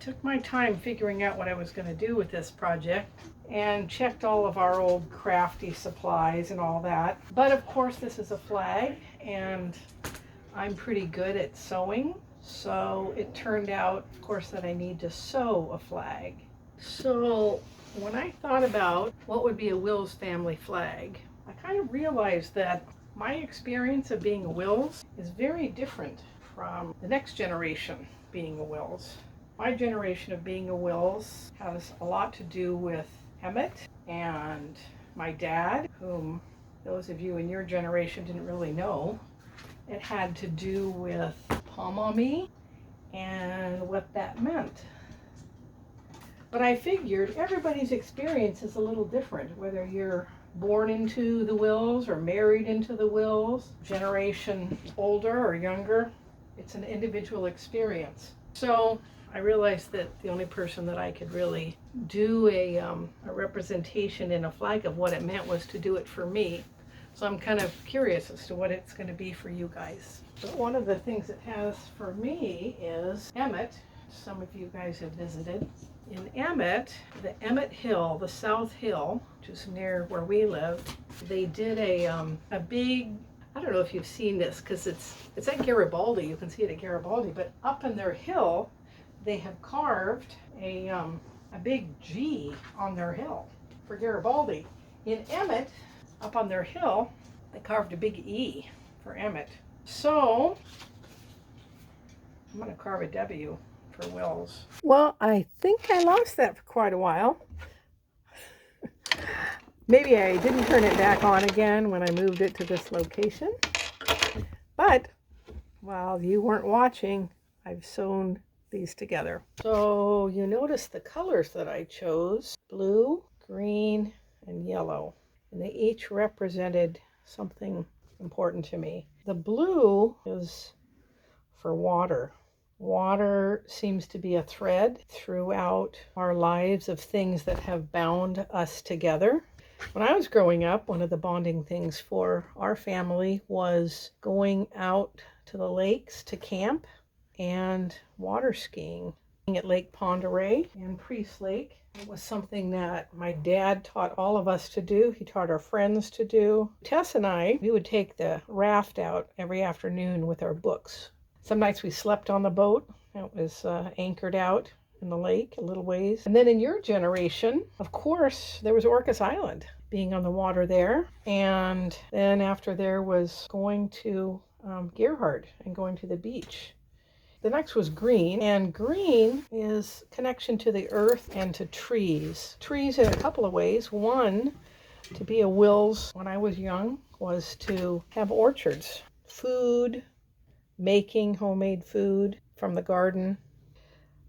took my time figuring out what I was going to do with this project and checked all of our old crafty supplies and all that. But of course this is a flag and I'm pretty good at sewing. So it turned out, of course, that I need to sew a flag. So when I thought about what would be a Wills family flag, I kind of realized that my experience of being a Wills is very different from the next generation being a Wills. My generation of being a Wills has a lot to do with Emmett and my dad, whom those of you in your generation didn't really know. It had to do with Pomami and what that meant. But I figured everybody's experience is a little different, whether you're born into the Wills or married into the Wills, generation older or younger. It's an individual experience. So I realized that the only person that I could really do a representation in a flag of what it meant was to do it for me. So I'm kind of curious as to what it's going to be for you guys. But one of the things it has for me is Emmett. Some of you guys have visited. In Emmett, the Emmett Hill, the South Hill, which is near where we live, they did a big, I don't know if you've seen this because it's at Garibaldi. You can see it at Garibaldi, but up in their hill, they have carved a big G on their hill for Garibaldi. In Emmett, up on their hill, they carved a big E for Emmett. So I'm going to carve a W for Wills. Well, I think I lost that for quite a while. Maybe I didn't turn it back on again when I moved it to this location. But while you weren't watching, I've sewn these together. So you notice the colors that I chose: blue, green, and yellow. And they each represented something important to me. The blue is for water. Water seems to be a thread throughout our lives of things that have bound us together. When I was growing up, one of the bonding things for our family was going out to the lakes to camp and water skiing at Lake Pend Oreille and Priest Lake. It was something that my dad taught all of us to do. He taught our friends to do. Tess and I, we would take the raft out every afternoon with our books. Some nights we slept on the boat. It was anchored out in the lake a little ways. And then in your generation, of course, there was Orcas Island, being on the water there. And then after there was going to Gerhardt and going to the beach. The next was green, and green is connection to the earth and to trees. Trees in a couple of ways. One, to be a Wills when I was young was to have orchards, food, making homemade food from the garden.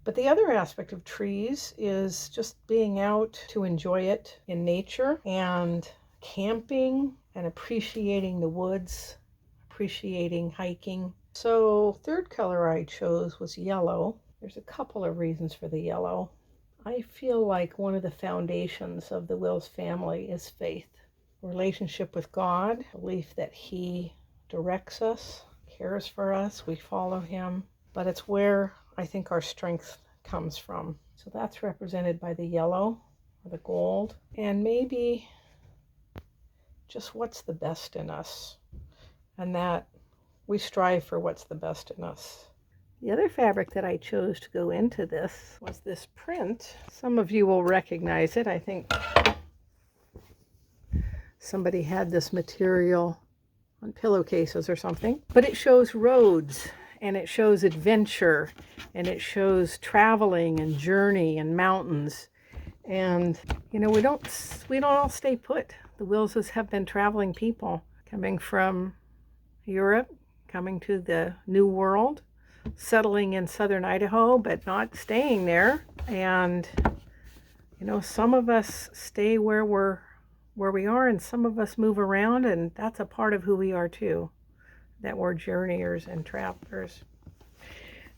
But the other aspect of trees is just being out to enjoy it in nature and camping and appreciating the woods, appreciating hiking. So third color I chose was yellow. There's a couple of reasons for the yellow. I feel like one of the foundations of the Wills family is faith, relationship with God, belief that He directs us, cares for us, we follow Him. But it's where I think our strength comes from. So that's represented by the yellow or the gold. And maybe just what's the best in us, and that we strive for what's the best in us. The other fabric that I chose to go into this was this print. Some of you will recognize it. I think somebody had this material on pillowcases or something. But it shows roads, and it shows adventure, and it shows traveling and journey and mountains. And you know, we don't all stay put. The Willses have been traveling people, coming from Europe, coming to the New World, settling in southern Idaho, but not staying there. And you know, some of us stay where we are, and some of us move around, and that's a part of who we are too, that we're journeyers and travelers.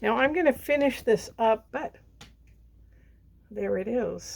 Now I'm going to finish this up, but there it is.